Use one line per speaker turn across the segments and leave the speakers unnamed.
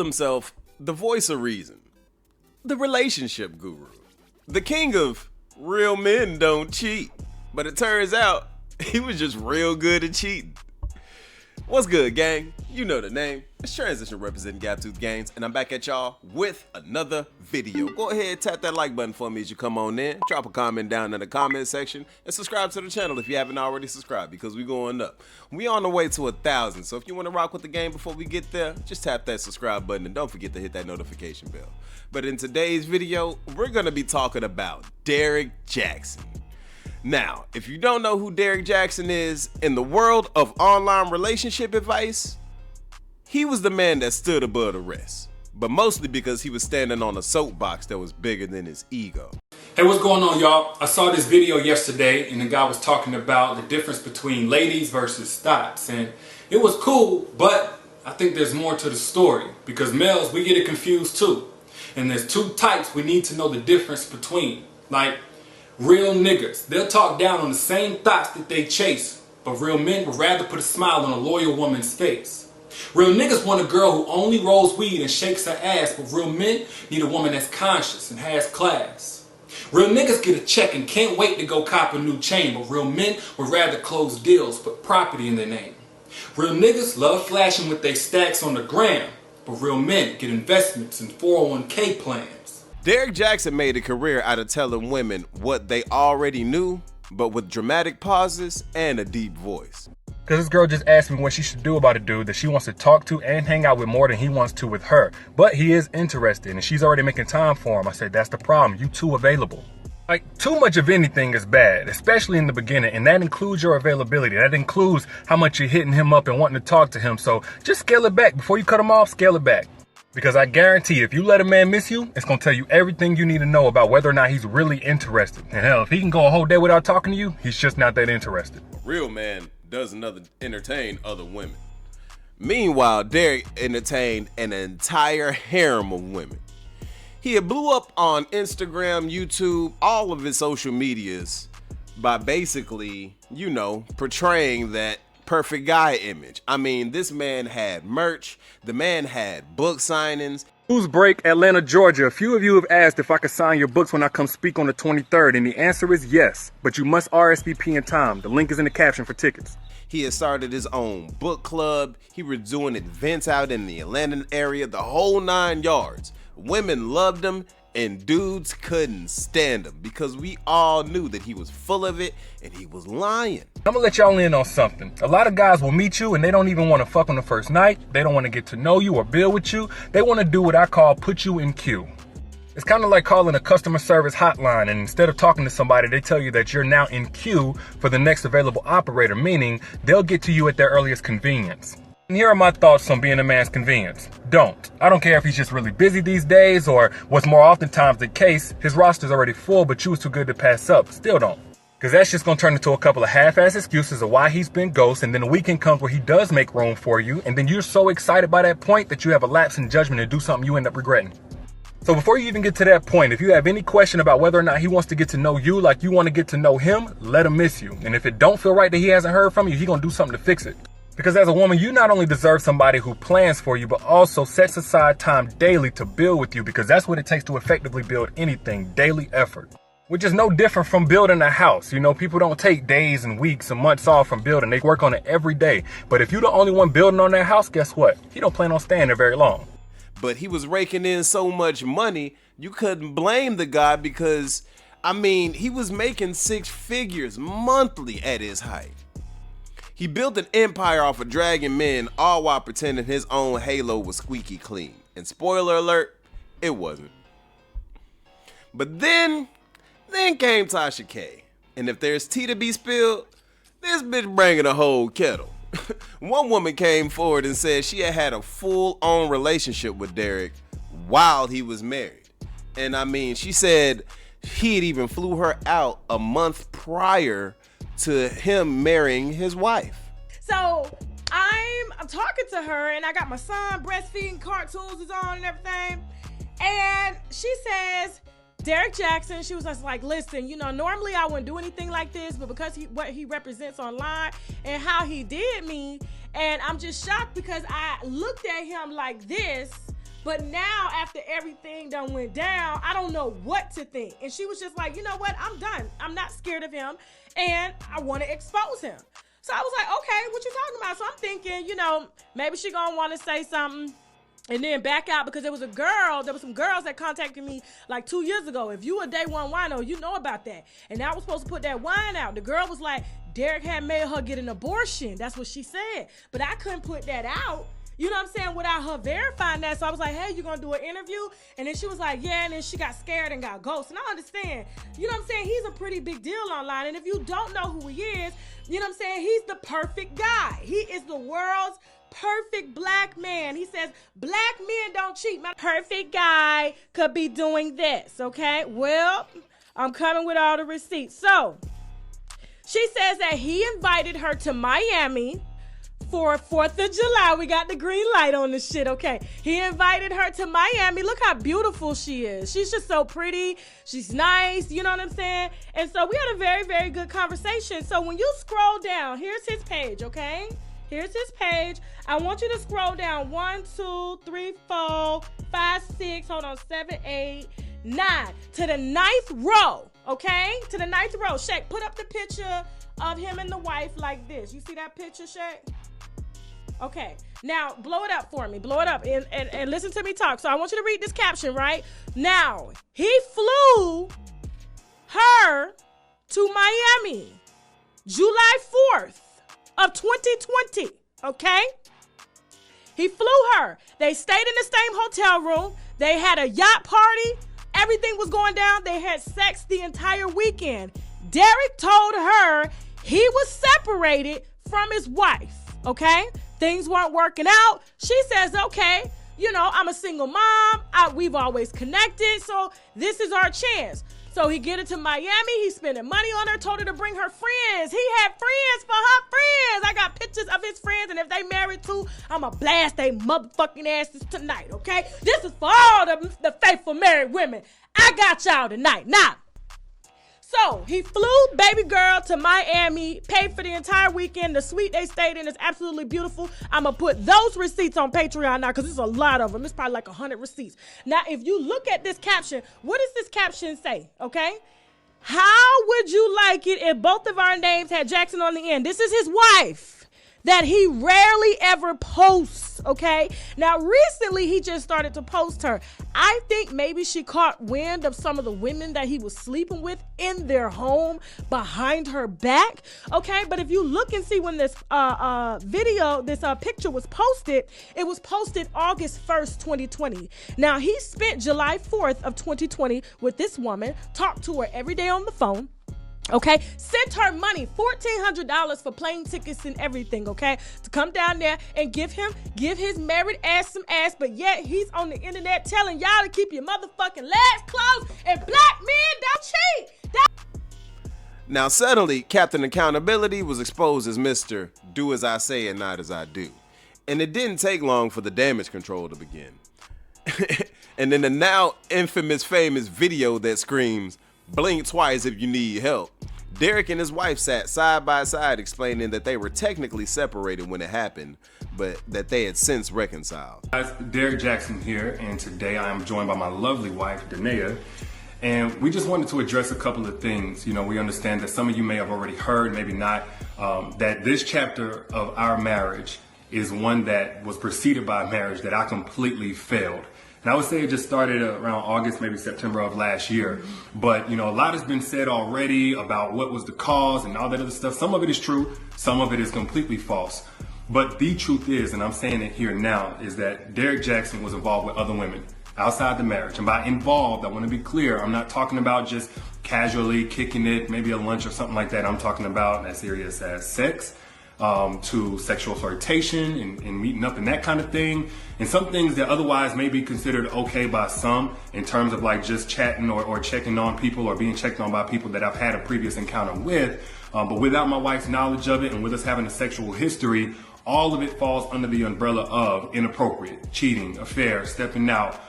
himself the voice of reason, the relationship guru, the king of real men don't cheat. But it turns out he was just real good at cheating. What's good, gang? You know the name. It's Transition representing Gaptooth Games, and I'm back at y'all with another video. Go ahead, tap that like button for me as you come on in. Drop a comment down in the comment section, and subscribe to the channel if you haven't already subscribed, because we going up. We on the way to 1,000, so if you want to rock with the game before we get there, just tap that subscribe button, and don't forget to hit that notification bell. But in today's video, we're going to be talking about Derrick Jaxn. Now, if you don't know who Derrick Jaxn is, in the world of online relationship advice, he was the man that stood above the rest, but mostly because he was standing on a soapbox that was bigger than his ego.
Hey, what's going on, y'all? I saw this video yesterday and the guy was talking about the difference between ladies versus thoughts, and it was cool, but I think there's more to the story because males, we get it confused too. And there's two types we need to know the difference between. Like, real niggas, they'll talk down on the same thoughts that they chase, but real men would rather put a smile on a loyal woman's face. Real niggas want a girl who only rolls weed and shakes her ass, but real men need a woman that's conscious and has class. Real niggas get a check and can't wait to go cop a new chain, but real men would rather close deals, put property in their name. Real niggas love flashing with their stacks on the gram, but real men get investments and 401k plans.
Derrick Jaxn made a career out of telling women what they already knew, but with dramatic pauses and a deep voice.
Because this girl just asked me what she should do about a dude that she wants to talk to and hang out with more than he wants to with her. But he is interested and she's already making time for him. I said, that's the problem. You too available. Like, too much of anything is bad, especially in the beginning. And that includes your availability. That includes how much you're hitting him up and wanting to talk to him. So just scale it back. Before you cut him off, scale it back. Because I guarantee if you let a man miss you, it's going to tell you everything you need to know about whether or not he's really interested. And hell, if he can go a whole day without talking to you, he's just not that interested.
A real man doesn't entertain other women. Meanwhile, Derrick entertained an entire harem of women. He had blew up on Instagram, YouTube, all of his social medias by basically, you know, portraying that perfect guy image. I mean, this man had merch, the man had book signings.
News break, Atlanta, Georgia. A few of you have asked if I could sign your books when I come speak on the 23rd, and the answer is yes, but you must RSVP in time. The link is in the caption for tickets.
He had started his own book club. He was doing events out in the Atlanta area, the whole 9 yards. Women loved him and dudes couldn't stand him because we all knew that he was full of it and he was lying.
I'm gonna let y'all in on something. A lot of guys will meet you and they don't even want to fuck on the first night. They don't want to get to know you or build with you. They want to do what I call put you in queue. It's kind of like calling a customer service hotline, and instead of talking to somebody, they tell you that you're now in queue for the next available operator, meaning they'll get to you at their earliest convenience. And here are my thoughts on being a man's convenience. Don't. I don't care if he's just really busy these days, or what's more oftentimes the case, his roster's already full, but you was too good to pass up. Still don't. Because that's just going to turn into a couple of half-ass excuses of why he's been ghost, and then the weekend comes where he does make room for you, and then you're so excited by that point that you have a lapse in judgment and do something you end up regretting. So before you even get to that point, if you have any question about whether or not he wants to get to know you like you want to get to know him, let him miss you. And if it don't feel right that he hasn't heard from you, he's going to do something to fix it. Because as a woman, you not only deserve somebody who plans for you, but also sets aside time daily to build with you, because that's what it takes to effectively build anything, daily effort. Which is no different from building a house. You know, people don't take days and weeks and months off from building. They work on it every day. But if you're the only one building on that house, guess what? You don't plan on staying there very long.
But he was raking in so much money, you couldn't blame the guy because, I mean, he was making 6 figures monthly at his height. He built an empire off of dragging men, all while pretending his own halo was squeaky clean. And spoiler alert, it wasn't. But then came Tasha K. And if there's tea to be spilled, this bitch bringing a whole kettle. One woman came forward and said she had a full-on relationship with Derrick while he was married. And I mean, she said he had even flew her out a month prior to him marrying his wife.
So I'm talking to her and I got my son breastfeeding, cartoons is on and everything. And she says, Derrick Jaxn, she was just like, listen, you know, normally I wouldn't do anything like this, but because what he represents online and how he did me, and I'm just shocked because I looked at him like this But now, after everything done went down, I don't know what to think. And she was just like, you know what? I'm done. I'm not scared of him, and I want to expose him. So I was like, okay, what you talking about? So I'm thinking, you know, maybe she gonna want to say something and then back out, because there was some girls that contacted me like 2 years ago. If you a day one wino, you know about that. And I was supposed to put that wine out. The girl was like, Derrick had made her get an abortion. That's what she said. But I couldn't put that out, you know what I'm saying, without her verifying that. So I was like, hey, you gonna do an interview? And then she was like, yeah, and then she got scared and got ghosted. And I understand, you know what I'm saying, he's a pretty big deal online. And if you don't know who he is, you know what I'm saying, he's the perfect guy. He is the world's perfect black man. He says black men don't cheat. My perfect guy could be doing this, okay? Well, I'm coming with all the receipts. So she says that he invited her to Miami for 4th of July. We got the green light on this shit, okay? He invited her to Miami. Look how beautiful she is. She's just so pretty. She's nice, you know what I'm saying? And so we had a very, very good conversation. So when you scroll down, here's his page, okay? Here's his page. I want you to scroll down 1, 2, 3, 4, 5, 6, 7, 8, 9 to the 9th row, okay? To the 9th row. Shaq, put up the picture of him and the wife like this. You see that picture, Shaq? Okay, now blow it up for me. Blow it up and listen to me talk. So I want you to read this caption, right? Now, he flew her to Miami July 4th of 2020, okay? He flew her. They stayed in the same hotel room. They had a yacht party. Everything was going down. They had sex the entire weekend. Derrick told her he was separated from his wife, okay? Things weren't working out. She says, okay, you know, I'm a single mom. We've always connected, so this is our chance. So he get her to Miami. He's spending money on her, told her to bring her friends. He had friends for her friends. I got pictures of his friends, and if they married too, I'ma blast they motherfucking asses tonight, okay? This is for all the faithful married women. I got y'all tonight. Now, so he flew baby girl to Miami, paid for the entire weekend. The suite they stayed in is absolutely beautiful. I'm going to put those receipts on Patreon now because there's a lot of them. It's probably like 100 receipts. Now, if you look at this caption, what does this caption say, okay? How would you like it if both of our names had Jaxn on the end? This is his wife that he rarely ever posts, okay? Now, recently, he just started to post her. I think maybe she caught wind of some of the women that he was sleeping with in their home behind her back, okay? But if you look and see when this picture was posted, it was posted August 1st, 2020. Now, he spent July 4th of 2020 with this woman, talked to her every day on the phone, okay, sent her money, $1,400 for plane tickets and everything, okay, to come down there and give his married ass some ass, but yet he's on the internet telling y'all to keep your motherfucking legs closed and black men don't cheat.
Now, suddenly, Captain Accountability was exposed as Mr. Do As I Say and Not As I Do. And it didn't take long for the damage control to begin. And then the now infamous famous video that screams, "Blink twice if you need help." Derrick and his wife sat side by side explaining that they were technically separated when it happened, but that they had since reconciled.
Guys, Derrick Jaxn here, and today I am joined by my lovely wife, Danae, and we just wanted to address a couple of things. You know, we understand that some of you may have already heard, maybe not, that this chapter of our marriage is one that was preceded by a marriage that I completely failed. And I would say it just started around August, maybe September of last year. But, you know, a lot has been said already about what was the cause and all that other stuff. Some of it is true. Some of it is completely false. But the truth is, and I'm saying it here now, is that Derrick Jaxn was involved with other women outside the marriage. And by involved, I want to be clear, I'm not talking about just casually kicking it, maybe a lunch or something like that. I'm talking about as serious as sex, to sexual flirtation and meeting up and that kind of thing, and some things that otherwise may be considered okay by some in terms of like just chatting or checking on people or being checked on by people that I've had a previous encounter with, but without my wife's knowledge of it and with us having a sexual history, all of it falls under the umbrella of inappropriate, cheating, affair, stepping out,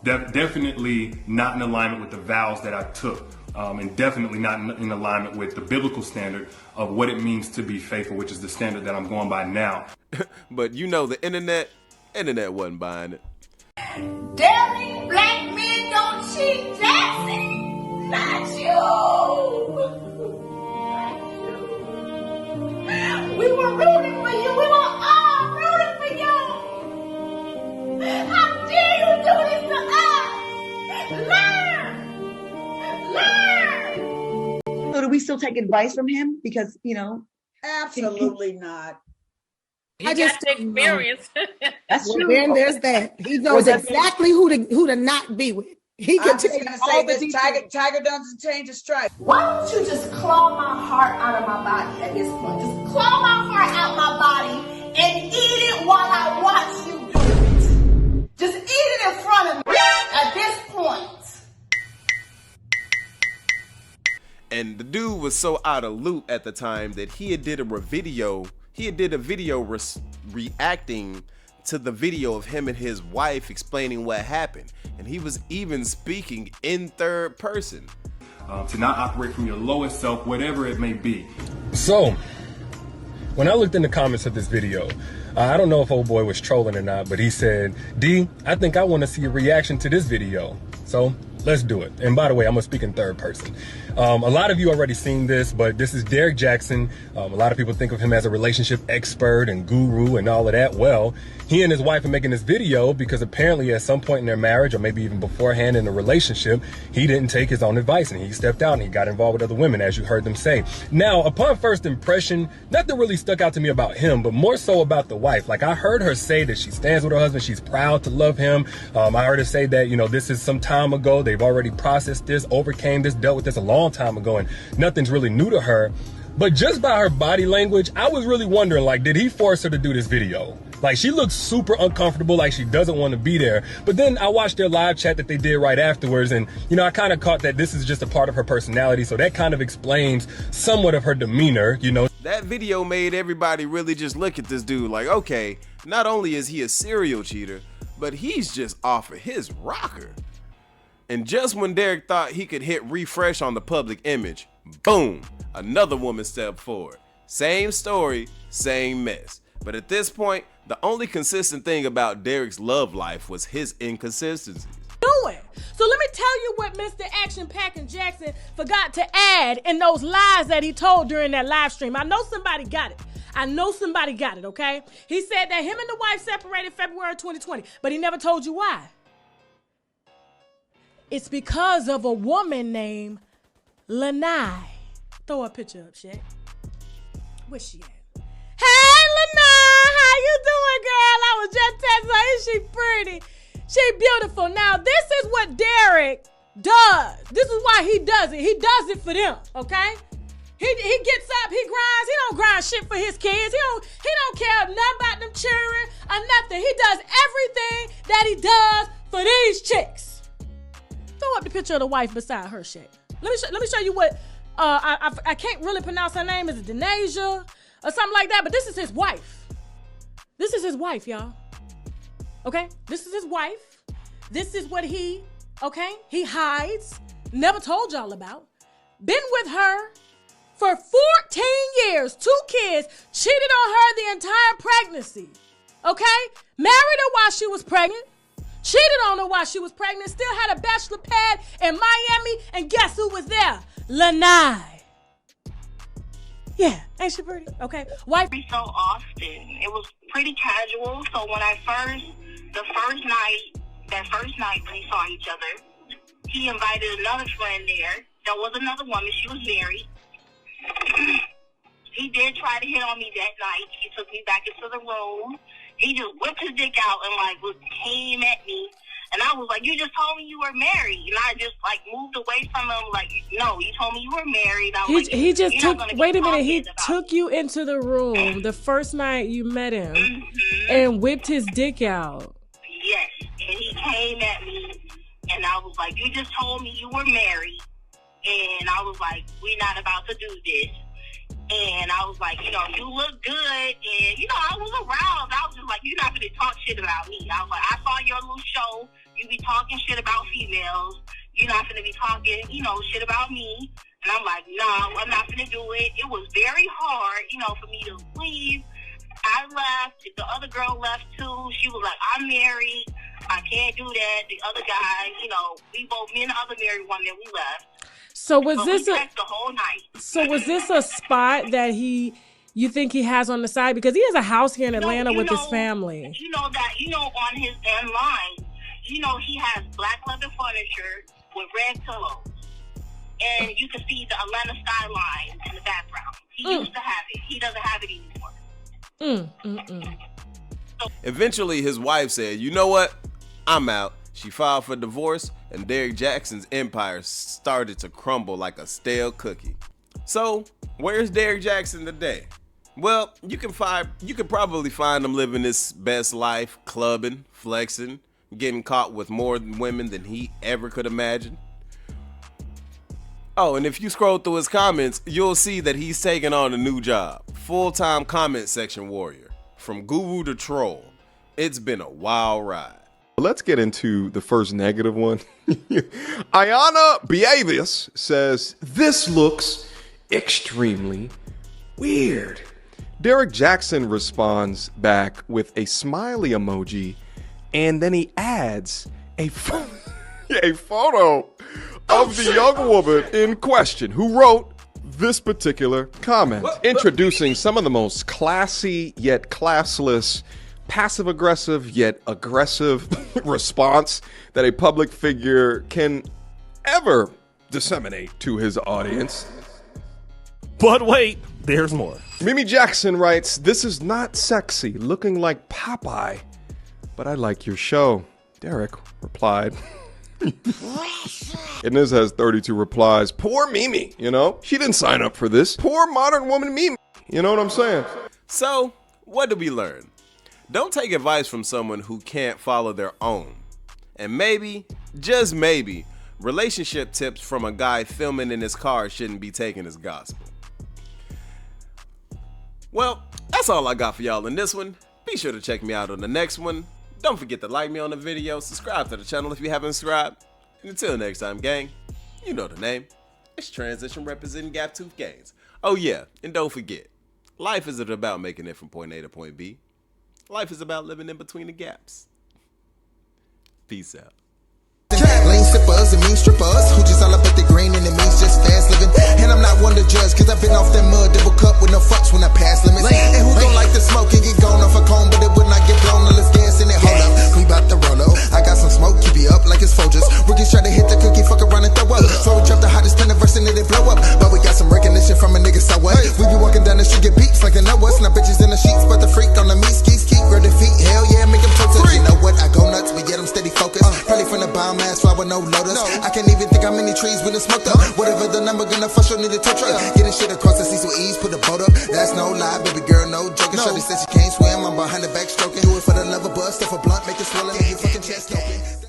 definitely not in alignment with the vows that I took. And definitely not in alignment with the biblical standard of what it means to be faithful, which is the standard that I'm going by now.
But you know, the internet wasn't buying it.
Derrick, black men don't cheat, Jackson. Not you. We were rooting for you. We were all rooting for you. How dare you do this to us? Learn.
So do we still take advice from him? Because,
Absolutely not.
I just take experience.
That's true.
Then there's that. He knows exactly who to not be with. He can tell you all the details.
Tiger doesn't change his stripes.
Why don't you just claw my heart out of my body at this point? Just claw my heart out my body and eat it while I watch you do it. Just eat it in front of me at this point.
And the dude was so out of loop at the time that he had did a video reacting to the video of him and his wife explaining what happened. And he was even speaking in third person.
To not operate from your lowest self, whatever it may be.
So, when I looked in the comments of this video, I don't know if old boy was trolling or not, but he said, D, I think I want to see a reaction to this video. So, let's do it. And by the way, I'm gonna speak in third person. A lot of you already seen this, but this is Derrick Jaxn. A lot of people think of him as a relationship expert and guru and all of that. Well, he and his wife are making this video because apparently at some point in their marriage, or maybe even beforehand in the relationship, he didn't take his own advice and he stepped out and he got involved with other women, as you heard them say. Now, upon first impression, nothing really stuck out to me about him, but more so about the wife. Like, I heard her say that she stands with her husband, she's proud to love him. I heard her say that, this is some time ago, they've already processed this, overcame this, dealt with this a long time ago, and nothing's really new to her. But just by her body language, I was really wondering, like, did he force her to do this video? Like, she looks super uncomfortable, like she doesn't want to be there. But then I watched their live chat that they did right afterwards, and, I kind of caught that this is just a part of her personality, so that kind of explains somewhat of her demeanor,
That video made everybody really just look at this dude like, okay, not only is he a serial cheater, but he's just off of his rocker. And just when Derrick thought he could hit refresh on the public image, boom, another woman stepped forward. Same story, same mess. But at this point, the only consistent thing about Derrick's love life was his inconsistencies.
So let me tell you what Mr. Action Packing Jackson forgot to add in those lies that he told during that live stream. I know somebody got it. Okay? He said that him and the wife separated February 2020, but he never told you why. It's because of a woman named Lanai. Throw a picture up, Shaq. Where's she at? Hey, Lanai, how you doing, girl? I was just texting her. Is she pretty? She beautiful. Now, this is what Derrick does. This is why he does it. He does it for them, okay? He gets up, he grinds. He don't grind shit for his kids. He don't care nothing about them children or nothing. He does everything that he does for these chicks. Throw up the picture of the wife beside her, shit. Let me show you what I can't really pronounce her name. Is it Denasia or something like that? But this is his wife. This is his wife, y'all. Okay? This is his wife. This is what he hides. Never told y'all about. Been with her for 14 years. 2 kids. Cheated on her the entire pregnancy. Okay? Married her while she was pregnant. Cheated on her while she was pregnant. Still had a bachelor pad in Miami. And guess who was there? Lanai. Yeah, ain't she pretty? Okay. Wife.
So often. It was pretty casual. So when that first night when we saw each other, he invited another friend there. There was another woman. She was married. He did try to hit on me that night. He took me back into the room. He just whipped his dick out and came at me. And I was like, you just told me you were married. And I just moved away from him no, you told me you were married.
He just took, wait a minute, he took you into the room the first night you met him and whipped his dick out.
Yes. And he came at me and I was like, you just told me you were married. And I was like, we're not about to do this. And I was like, you look good. And, I was aroused. I was just like, you're not going to talk shit about me. I was like, I saw your little show. You be talking shit about females. You're not going to be talking, shit about me. And I'm like, no, I'm not going to do it. It was very hard, for me to leave. I left. The other girl left, too. She was like, I'm married. I can't do that. The other guy, you know, me and the other married woman, we left.
So was this
the whole night.
So was this a spot that you think he has on the side? Because he has a house here in Atlanta with his family.
You know that, on his line, he has black leather furniture with red pillows. And you can see the Atlanta skyline in the background. He used to have it. He doesn't have it anymore.
Eventually, his wife said, you know what? I'm out. She filed for divorce, and Derrick Jaxn's empire started to crumble like a stale cookie. So, where's Derrick Jaxn today? Well, you can probably find him living his best life, clubbing, flexing, getting caught with more women than he ever could imagine. Oh, and if you scroll through his comments, you'll see that he's taking on a new job. Full-time comment section warrior. From guru to troll. It's been a wild ride.
Let's get into the first negative one. Ayana Beavis says, this looks extremely weird. Derrick Jaxn responds back with a smiley emoji, and then he adds a photo of the young woman in question who wrote this particular comment, introducing some of the most classy yet classless, passive-aggressive yet aggressive response that a public figure can ever disseminate to his audience.
But wait, there's more.
Mimi Jackson writes, this is not sexy, looking like Popeye, but I like your show. Derrick replied. And this has 32 replies. Poor Mimi, she didn't sign up for this. Poor modern woman Mimi, you know what I'm saying?
So, what did we learn? Don't take advice from someone who can't follow their own. And maybe, just maybe, relationship tips from a guy filming in his car shouldn't be taken as gospel. Well, that's all I got for y'all in this one. Be sure to check me out on the next one. Don't forget to like me on the video, subscribe to the channel if you haven't subscribed. And until next time, gang, you know the name. It's Transition representing Gap Tooth Gains. Oh yeah, and don't forget, life isn't about making it from point A to point B. Life is about living in between the gaps. Peace out.
Lane sippers and mean strippers who just all up at the green and it means just fast living. And I'm not one to judge, cause I've been off that mud double cup with no fucks when I pass limits. And who don't like to smoke and get gone off a cone, but it would not get blown unless gas in it. Hold up, we bout to roll up. I got some smoke, keep you up like it's Folgers. Rookies try to hit the cookie, fuck around and throw up. So we drop the hottest verse and it blow up. But we got some recognition from a nigga, so what? We be walking down the street, get peeps like they know us. Now bitches in the sheets, but the freak on the meat skis, keep grab the feet. Hell yeah, make them toe touch. You know what? I go nuts, but yet I'm steady focused. Probably from the bomb ass flower, no lotus. I can't even think how many trees when it's smoked up. Whatever the number, gonna fuss, you'll need a tow truck. Getting shit across the seas with ease, put a boat up. That's no lie, baby girl, no joking. Shorty said she can't swim, I'm behind the back stroking. Do it for the love of buzz, stuff a blunt, make it swell and make your fucking chest open.